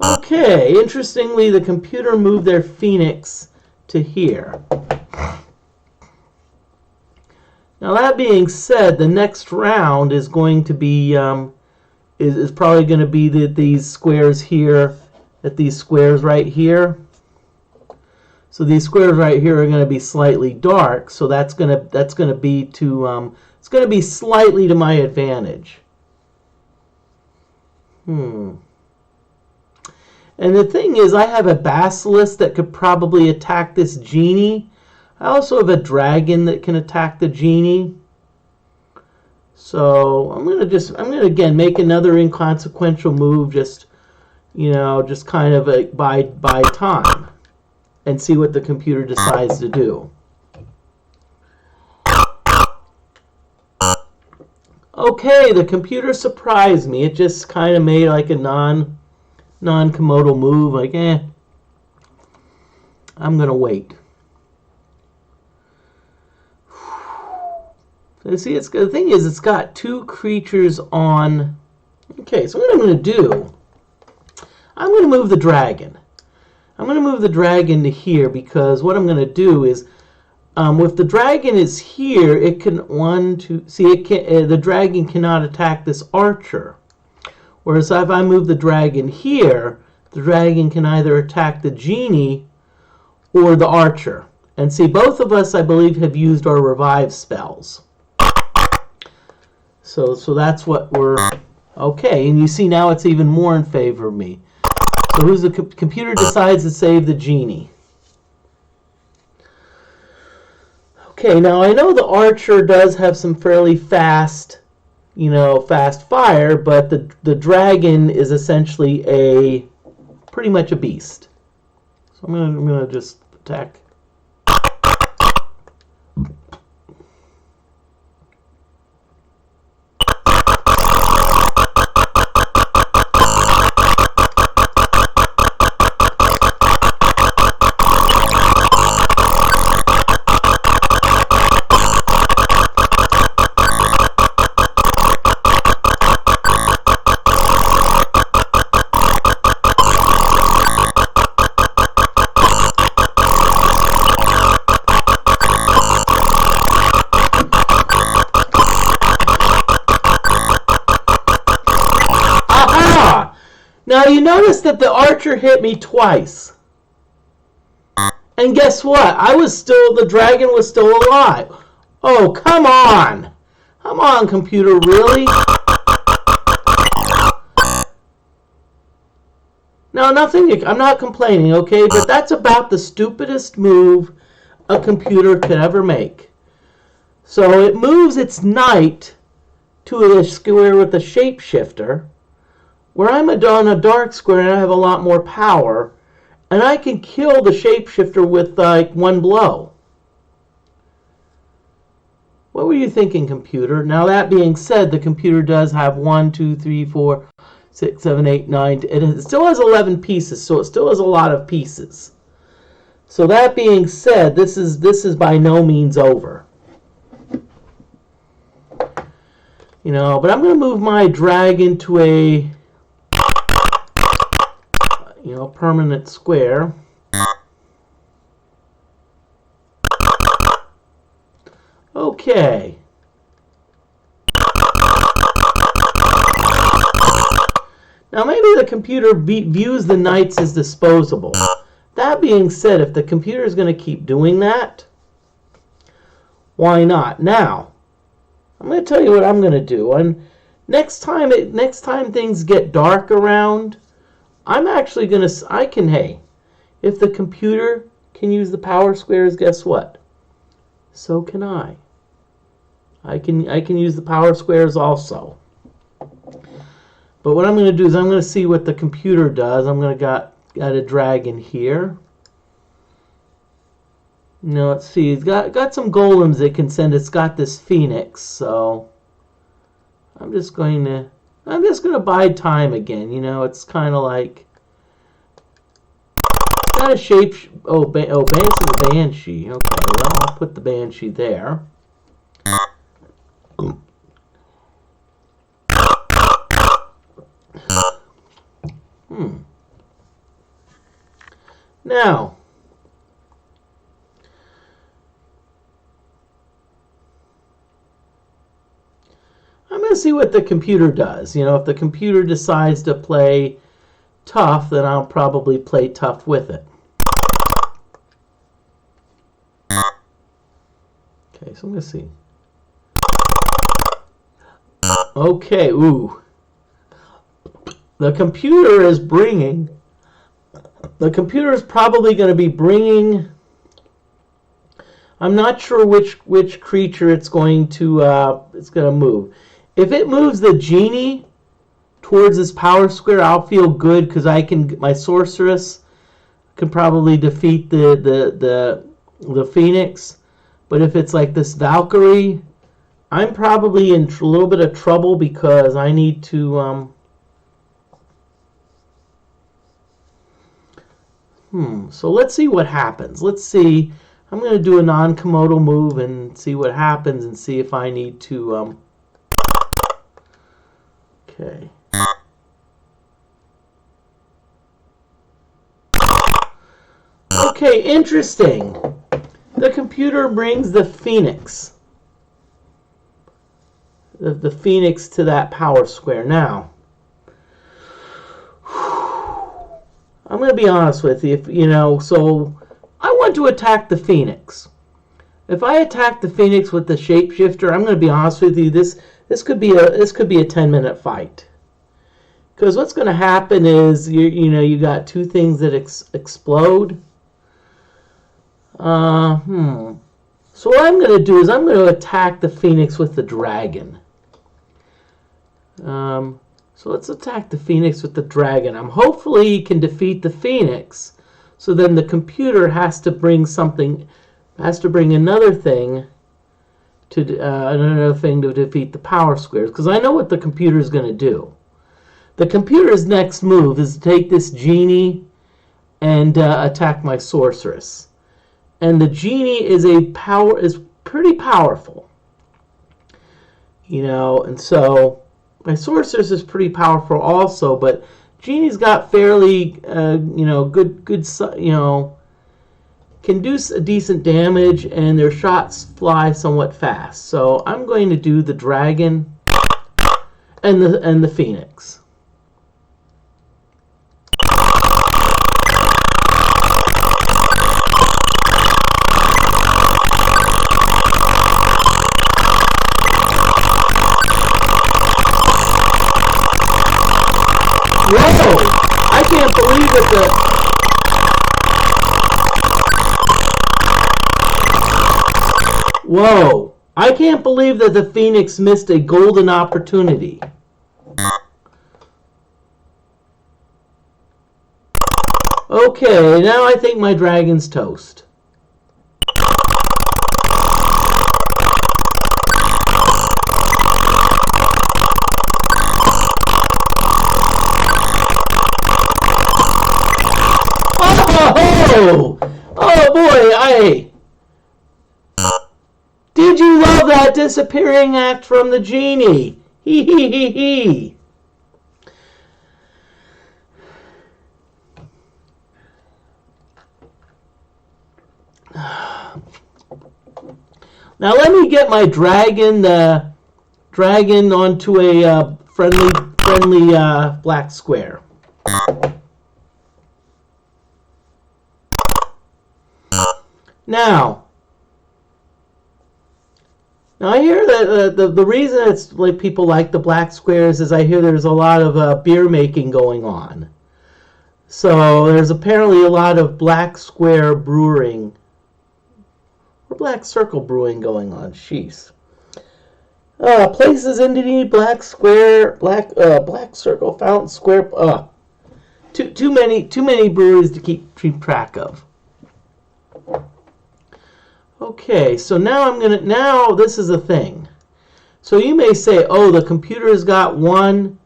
Okay, interestingly, the computer moved their Phoenix to here. Now that being said, the next round is going to be is probably going to be these squares here, at these squares right here. So these squares right here are going to be slightly dark, so that's going to be it's going to be slightly to my advantage. And the thing is, I have a basilisk that could probably attack this genie. I also have a dragon that can attack the genie. So I'm gonna again make another inconsequential move, just kind of by time, and see what the computer decides to do. Okay, the computer surprised me. It just kind of made like a non-commodal move, like, I'm going to wait. So see, the thing is, it's got two creatures on. Okay, so what I'm going to do, I'm going to move the dragon. I'm going to move the dragon to here, because what I'm going to do is, if the dragon is here, it can the dragon cannot attack this archer. Whereas if I move the dragon here, the dragon can either attack the genie or the archer. And see, both of us, I believe, have used our revive spells. So that's what we're... Okay, and you see now it's even more in favor of me. So who's the computer decides to save the genie. Okay, now I know the archer does have some fairly fast, fast fire, but the dragon is essentially pretty much a beast. So I'm gonna just attack. Now you notice that the archer hit me twice. And guess what? The dragon was still alive. Oh, come on. Come on, computer, really? No, nothing, I'm not complaining, okay? But that's about the stupidest move a computer could ever make. So it moves its knight to a square with a shapeshifter, where I'm on a dark square and I have a lot more power, and I can kill the shapeshifter with like one blow. What were you thinking, computer? Now that being said, the computer does have 1, 2, 3, 4, 6, 7, 8, 9. It still has 11 pieces, so it still has a lot of pieces. So that being said, this is by no means over. But I'm going to move my dragon to a permanent square. Okay. Now maybe the computer views the knights as disposable. That being said, if the computer is going to keep doing that, why not? Now, I'm going to tell you what I'm going to do. And next time things get dark around, I'm actually going to, hey, if the computer can use the power squares, guess what? So can I. I can use the power squares also. But what I'm going to do is I'm going to see what the computer does. I'm going to got a dragon here. Let's see. It's got some golems it can send. It's got this phoenix, so I'm just going to bide time again. It's kind of like got a shape. This is a banshee. Okay, well, I'll put the banshee there. Now, I'm going to see what the computer does. If the computer decides to play tough, then I'll probably play tough with it. Okay, so I'm going to see. Okay, ooh. The computer is probably going to be bringing, I'm not sure which creature it's going to move. If it moves the genie towards this power square, I'll feel good because my sorceress can probably defeat the phoenix. But if it's like this Valkyrie, I'm probably in a little bit of trouble because I need to So let's see what happens. Let's see. I'm going to do a non-commodal move and see what happens and see if I need to okay. Okay, interesting. the computer brings the Phoenix. The Phoenix to that power square. Now, I'm going to be honest with you. So I want to attack the Phoenix. If I attack the Phoenix with the shapeshifter, I'm going to be honest with you. This could be a 10-minute fight. Because what's going to happen is you got two things that explode. So what I'm going to do is I'm going to attack the Phoenix with the dragon. So let's attack the Phoenix with the dragon. Hopefully can defeat the Phoenix. So then the computer has to bring another thing to defeat the power squares. Because I know what the computer is going to do. The computer's next move is to take this genie and attack my sorceress. And the genie is pretty powerful. And so my sorceress is pretty powerful also, but genie's got fairly good can do decent damage, and their shots fly somewhat fast. So I'm going to do the dragon and the Phoenix. Whoa! I can't believe it. Whoa! I can't believe that the Phoenix missed a golden opportunity. Okay, now I think my dragon's toast. Oh boy, did you love that disappearing act from the genie? Hee hee hee hee. Now let me get my dragon onto a friendly black square. Now I hear that the reason it's like people like the black squares is I hear there's a lot of beer making going on. So there's apparently a lot of black square brewing or black circle brewing going on. Jeez. Places Indeed, black square, black circle, fountain square. Too many breweries to keep track of. Okay, so now this is a thing. So you may say, oh, the computer's got 1,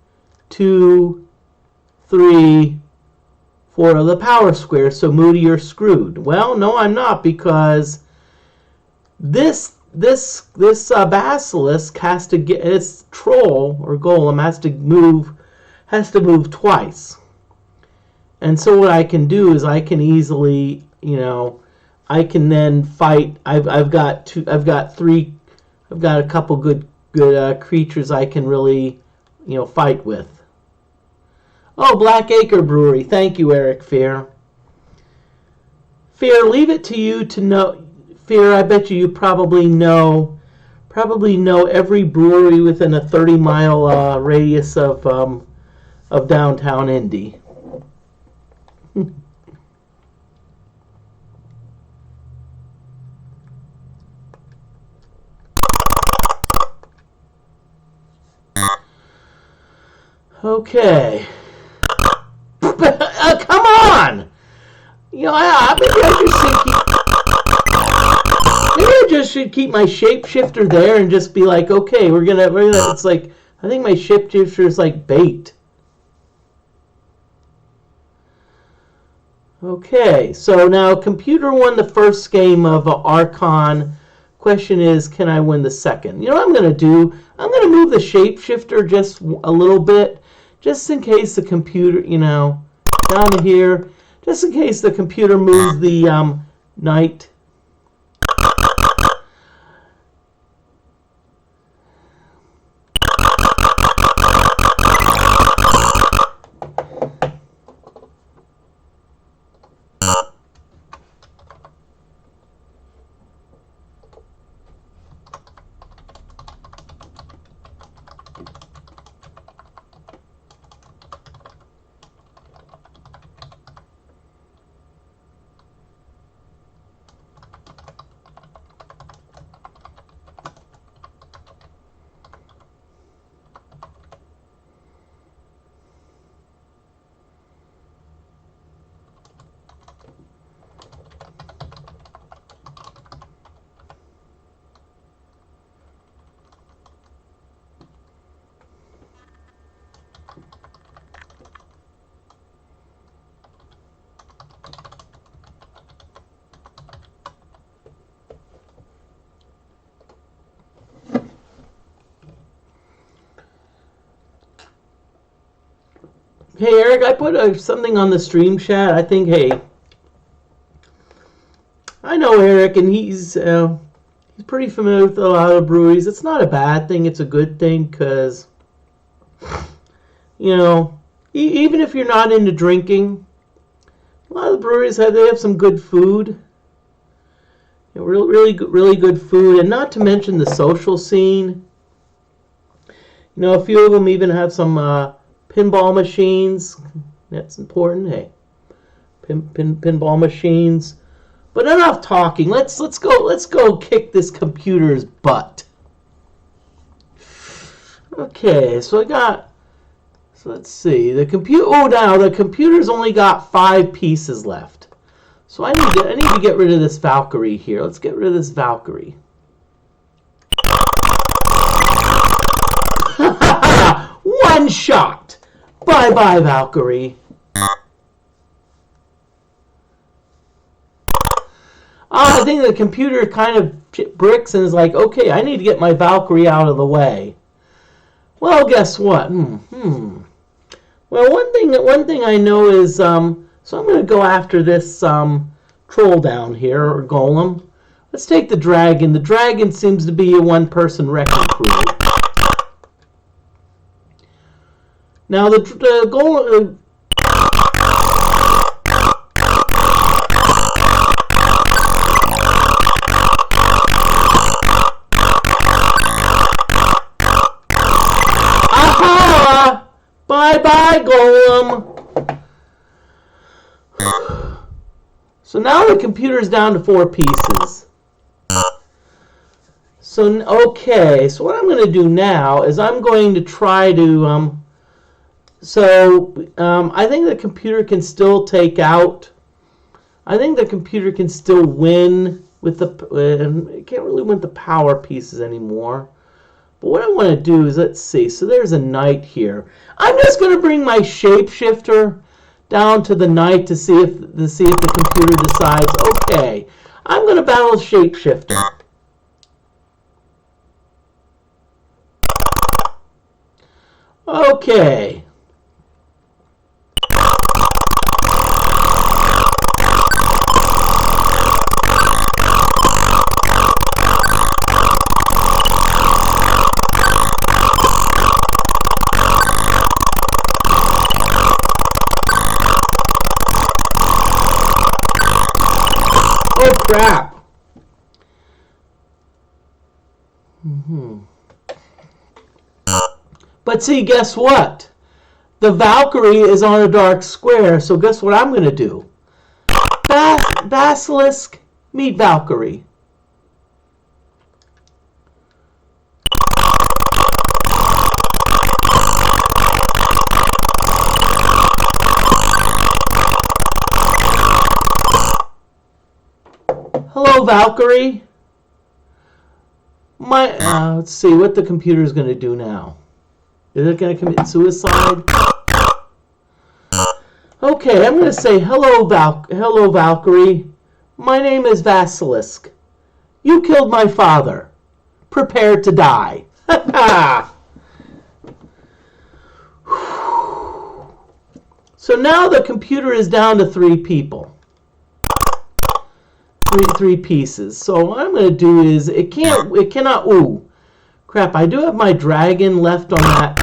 2, 3, 4 of the power squares, so Moody, you're screwed. Well, no, I'm not, because this basilisk has to get its troll or golem has to move twice. And so what I can do is I can easily, I can then fight. I've got a couple good creatures I can really, fight with. Oh, Black Acre Brewery. Thank you, Eric Fear. Fear, leave it to you to know. Fear, I bet you probably know every brewery within a 30-mile radius of downtown Indy. Okay. Come on! Maybe I just should keep my shapeshifter there and just be like, okay, we're gonna. It's like, I think my shapeshifter is like bait. Okay, so now computer won the first game of Archon. Question is, can I win the second? What I'm gonna do? I'm gonna move the shapeshifter just a little bit, just in case the computer, down to here, just in case the computer moves the knight Hey, Eric, I put something on the stream chat. I think, hey, I know Eric, and he's pretty familiar with a lot of breweries. It's not a bad thing. It's a good thing because, you know, even if you're not into drinking, a lot of the breweries have some good food. You know, really good food, and not to mention the social scene. You know, a few of them even have some pinball machines. That's important. Hey, pinball machines. But enough talking. Let's go kick this computer's butt. Okay, so let's see. The computer's only got 5 pieces left. So I need to get rid of this Valkyrie here. Let's get rid of this Valkyrie. One shot. Bye-bye, Valkyrie. I think the computer kind of bricks and is like, okay, I need to get my Valkyrie out of the way. Well, guess what? Well, one thing I know is, so I'm going to go after this troll down here, or golem. Let's take the dragon. The dragon seems to be a one-person wrecking crew. Now the golem. Aha! Bye-bye, golem. So now the computer's down to 4 pieces. So, okay, so what I'm going to do now is I'm going to try to, I think the computer can still take out, I think the computer can still win with it can't really win the power pieces anymore. But what I want to do is, let's see, so there's a knight here. I'm just going to bring my shapeshifter down to the knight to see if the computer decides, okay, I'm going to battle shapeshifter. Okay. Oh crap. But see, guess what? The Valkyrie is on a dark square, so guess what I'm going to do? Basilisk, meet Valkyrie. Hello, Valkyrie. Let's see what the computer's going to do now. Is it going to commit suicide? Okay, I'm going to say, hello, Valkyrie. My name is Basilisk. You killed my father. Prepare to die. So now the computer is down to 3 people. Three pieces. So what I'm going to do is, it cannot, ooh. Crap, I do have my dragon left on that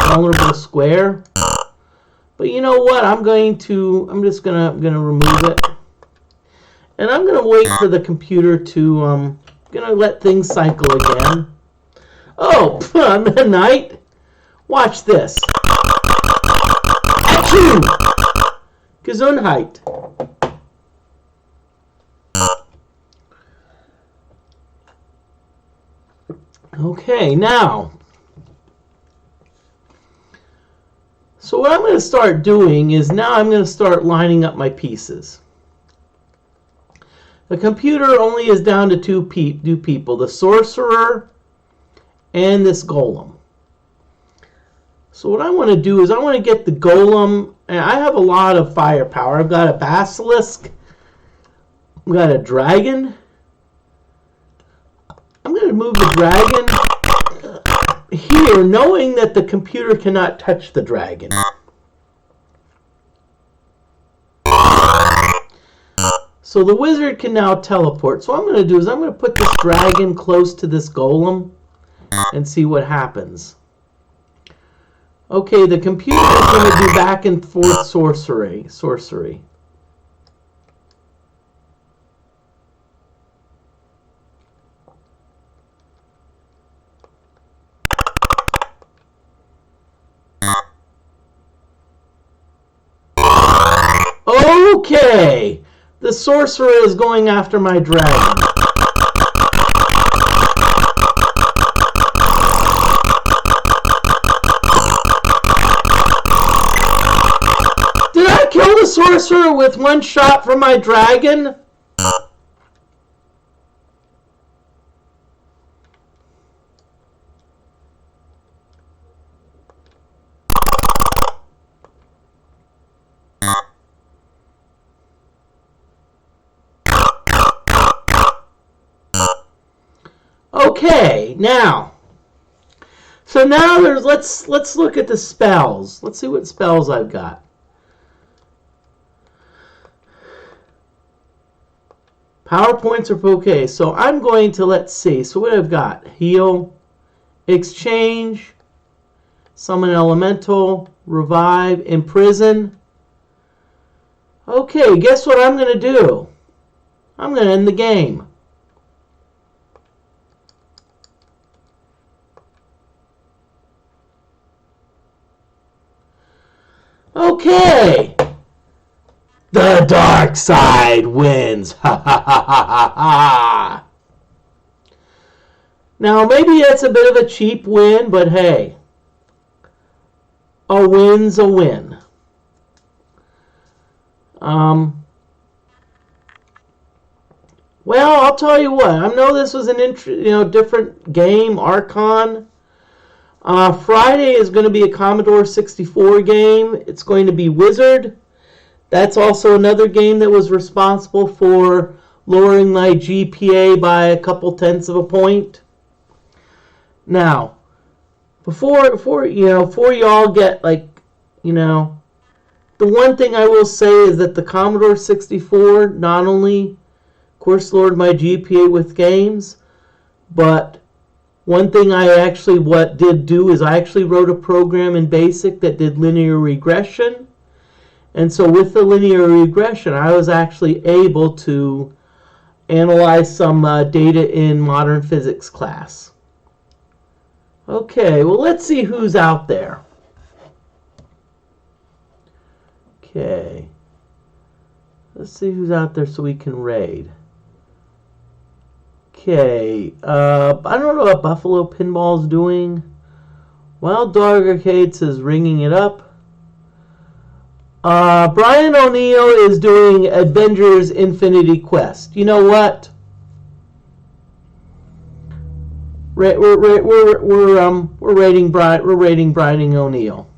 vulnerable square. But you know what? I'm just gonna remove it. And I'm gonna wait for the computer to gonna let things cycle again. Oh, knight. Watch this. Achoo! Gesundheit. Okay, now, so what I'm going to start doing is now I'm going to start lining up my pieces. The computer only is down to two people, the sorcerer and this golem. So what I want to do is I want to get the golem, and I have a lot of firepower. I've got a basilisk, I've got a dragon. I'm going to move the dragon here, knowing that the computer cannot touch the dragon. So the wizard can now teleport. So what I'm going to do is I'm going to put this dragon close to this golem and see what happens. Okay, the computer is going to do back and forth sorcery. Okay, the sorcerer is going after my dragon. Did I kill the sorcerer with one shot from my dragon? Okay, so now let's look at the spells. Let's see what spells I've got. PowerPoints are okay. So I'm going to, let's see. So what I've got: heal, exchange, summon elemental, revive, imprison. Okay, guess what I'm going to do? I'm going to end the game. Okay. The dark side wins. Ha ha ha ha ha. Now, maybe that's a bit of a cheap win, but hey. A win's a win. Well, I'll tell you what. I know this was an different game, Archon. Friday is going to be a Commodore 64 game. It's going to be Wizard. That's also another game that was responsible for lowering my GPA by a couple tenths of a point. Now, before y'all get the one thing I will say is that the Commodore 64 not only, of course, lowered my GPA with games, but one thing I actually did do is I actually wrote a program in BASIC that did linear regression. And so with the linear regression, I was actually able to analyze some data in modern physics class. Okay, well, let's see who's out there. Okay. Let's see who's out there so we can raid. Okay, I don't know what Buffalo Pinball's doing. Wild Dog Arcade says ringing it up. Brian O'Neill is doing Avengers Infinity Quest. You know what? We're rating Brian O'Neill.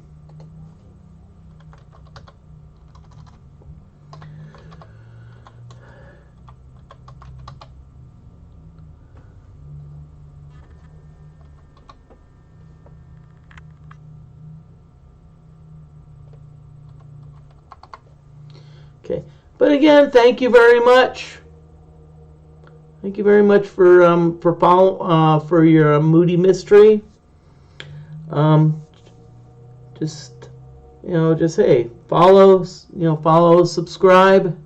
Okay, but again, thank you very much. Thank you very much for your Moody Mystery. Just hey, follow, subscribe.